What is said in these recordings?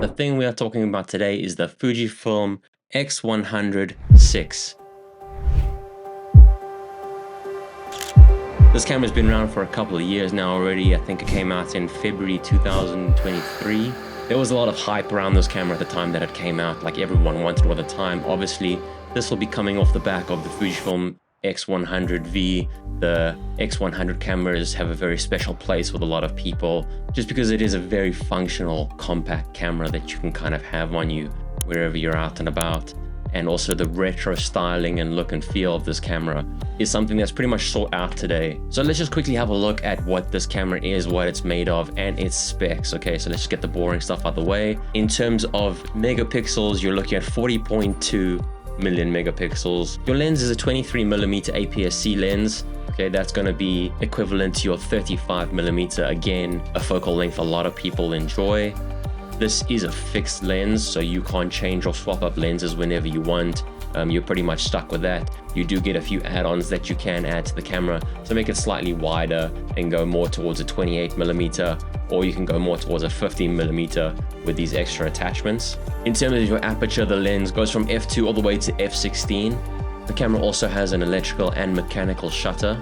The thing we are talking about today is the Fujifilm X100VI. This camera's been around for a couple of years now already. I think it came out in February 2023. There was a lot of hype around this camera at the time that it came out, like everyone wanted it at the time. Obviously, this will be coming off the back of the Fujifilm X100V. The X100 cameras have a very special place with a lot of people, just because it is a very functional, compact camera that you can kind of have on you wherever you're out and about. And also the retro styling and look and feel of this camera is something that's pretty much sought out today. So let's just quickly have a look at what this camera is, what it's made of, and its specs. Okay, so let's just get the boring stuff out of the way. In terms of megapixels, you're looking at 40.2 million megapixels. Your lens is a 23mm APS-C lens. Okay, that's going to be equivalent to your 35mm, again, a focal length a lot of people enjoy. This is a fixed lens, so you can't change or swap up lenses whenever you want. You're pretty much stuck with that. You do get a few add-ons that you can add to the camera to make it slightly wider and go more towards a 28mm, or you can go more towards a 15mm with these extra attachments. In terms of your aperture, the lens goes from f2 all the way to f16. The camera also has an electrical and mechanical shutter.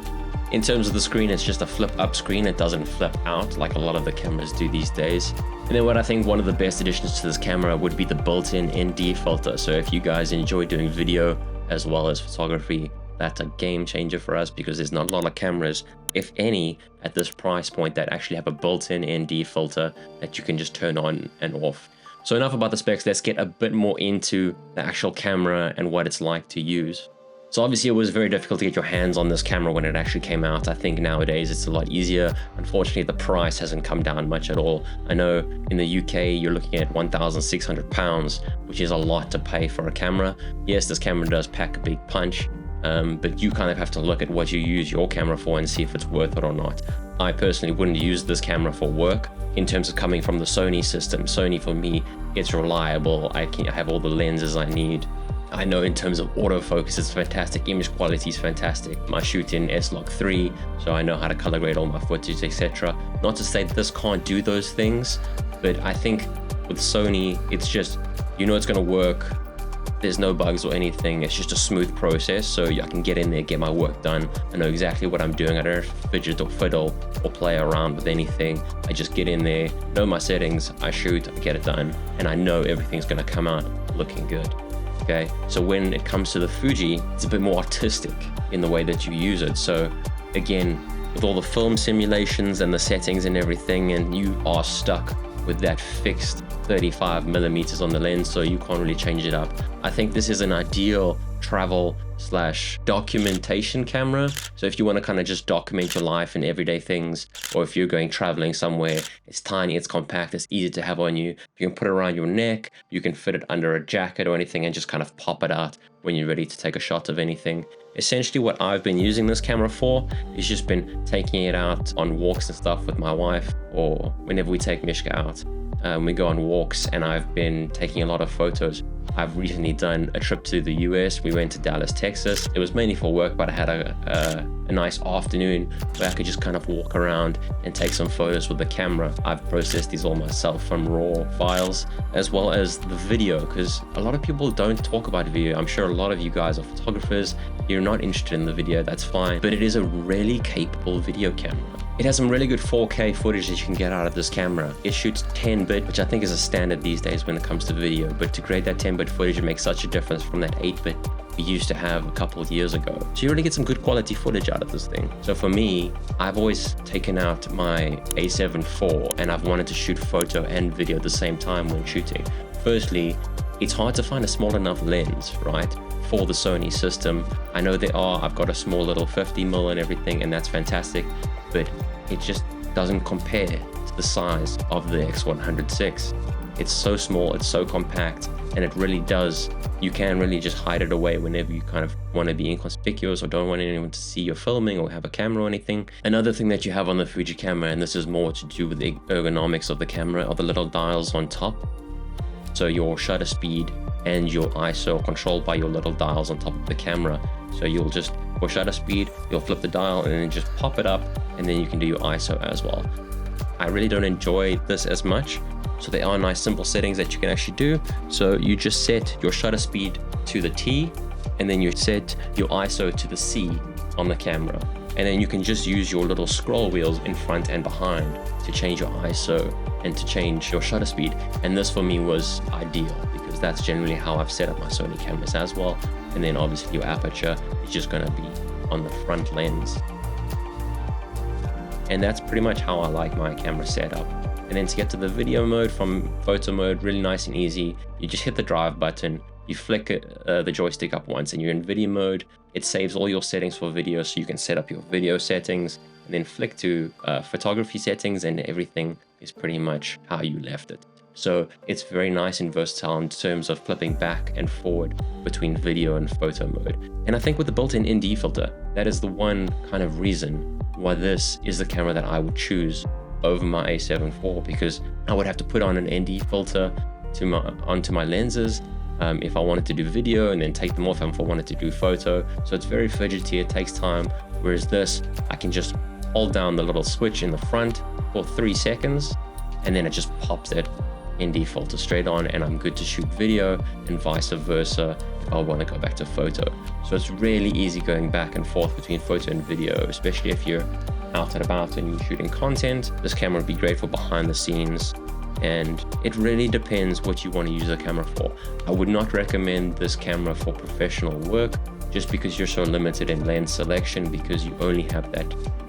In terms of the screen, it's just a flip-up screen. It doesn't flip out like a lot of the cameras do these days. And then what I think one of the best additions to this camera would be the built-in ND filter. So if you guys enjoy doing video as well as photography, that's a game changer for us, because there's not a lot of cameras, if any, at this price point that actually have a built-in ND filter that you can just turn on and off. So enough about the specs, let's get a bit more into the actual camera and what it's like to use. So obviously it was very difficult to get your hands on this camera when it actually came out. I think nowadays it's a lot easier. Unfortunately, the price hasn't come down much at all. I know in the UK you're looking at £1,600, which is a lot to pay for a camera. Yes, this camera does pack a big punch, but you kind of have to look at what you use your camera for and see if it's worth it or not. I personally wouldn't use this camera for work. In terms of coming from the Sony system, Sony for me, it's reliable. I have all the lenses I need. I know in terms of autofocus, it's fantastic. Image quality is fantastic. I shoot in S-Log 3, so I know how to color grade all my footage, etc. Not to say that this can't do those things, but I think with Sony, it's just, you know it's going to work. There's no bugs or anything. It's just a smooth process, so I can get in there, get my work done. I know exactly what I'm doing. I don't fidget or fiddle or play around with anything. I just get in there, know my settings, I shoot, I get it done, and I know everything's going to come out looking good. Okay, so when it comes to the Fuji, it's a bit more artistic in the way that you use it. So again, with all the film simulations and the settings and everything, and you are stuck with that fixed 35mm on the lens, so you can't really change it up. I think this is an ideal travel / documentation camera. So if you want to kind of just document your life and everyday things, or if you're going traveling somewhere, it's tiny, it's compact, it's easy to have on you. You can put it around your neck, you can fit it under a jacket or anything and just kind of pop it out when you're ready to take a shot of anything. Essentially what I've been using this camera for is just been taking it out on walks and stuff with my wife, or whenever we take Mishka out. We go on walks, and I've been taking a lot of photos. I've recently done a trip to the US. We went to Dallas, Texas. It was mainly for work, but I had a nice afternoon where I could just kind of walk around and take some photos with the camera. I've processed these all myself from raw files, as well as the video, because a lot of people don't talk about video. I'm sure a lot of you guys are photographers. You're not interested in the video, that's fine, but it is a really capable video camera. It has some really good 4K footage that you can get out of this camera. It shoots 10-bit, which I think is a standard these days when it comes to video, but to create that 10-bit footage, it makes such a difference from that 8-bit we used to have a couple of years ago. So you really get some good quality footage out of this thing. So for me, I've always taken out my A7 IV, and I've wanted to shoot photo and video at the same time when shooting. Firstly, it's hard to find a small enough lens, right, for the Sony system. I know there are. I've got a small little 50mm and everything, and that's fantastic, but it just doesn't compare to the size of the X100VI. It's so small, it's so compact, and it really does, you can really just hide it away whenever you kind of want to be inconspicuous or don't want anyone to see you're filming or have a camera or anything. Another thing that you have on the Fuji camera, and this is more to do with the ergonomics of the camera, are the little dials on top. So your shutter speed and your ISO are controlled by your little dials on top of the camera. So you'll just, for shutter speed, you'll flip the dial and then just pop it up, and then you can do your ISO as well. I really don't enjoy this as much. So there are nice simple settings that you can actually do. So you just set your shutter speed to the T, and then you set your ISO to the C on the camera. And then you can just use your little scroll wheels in front and behind to change your ISO and to change your shutter speed. And this for me was ideal because that's generally how I've set up my Sony cameras as well. And then obviously your aperture is just going to be on the front lens. And that's pretty much how I like my camera setup. And then to get to the video mode from photo mode, really nice and easy. You just hit the drive button, you flick the joystick up once and you're in video mode. It saves all your settings for video, so you can set up your video settings and then flick to photography settings, and everything is pretty much how you left it. So it's very nice and versatile in terms of flipping back and forward between video and photo mode. And I think with the built-in ND filter, that is the one kind of reason why this is the camera that I would choose over my A7 IV, because I would have to put on an ND filter onto my lenses if I wanted to do video, and then take them off if I wanted to do photo. So it's very fidgety, it takes time. Whereas this, I can just hold down the little switch in the front for 3 seconds, and then it just pops that ND filter straight on, and I'm good to shoot video, and vice versa if I want to go back to photo. So it's really easy going back and forth between photo and video, especially if you're out and about and you're shooting content. This camera would be great for behind the scenes, and it really depends what you want to use the camera for. I would not recommend this camera for professional work, just because you're so limited in lens selection, because you only have that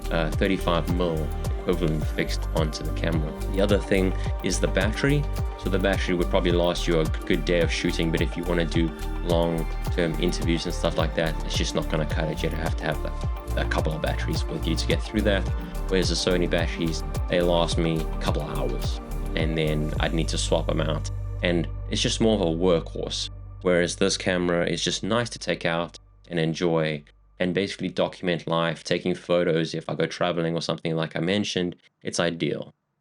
35mm equivalent fixed onto the camera. The other thing is the battery. So the battery would probably last you a good day of shooting, but if you want to do long-term interviews and stuff like that, it's just not going to cut it. You'd have to have a couple of batteries with you to get through that. Whereas the Sony batteries, they last me a couple of hours, and then I'd need to swap them out. And it's just more of a workhorse. Whereas this camera is just nice to take out and enjoy, and basically document life, taking photos. If I go traveling or something like I mentioned, it's ideal.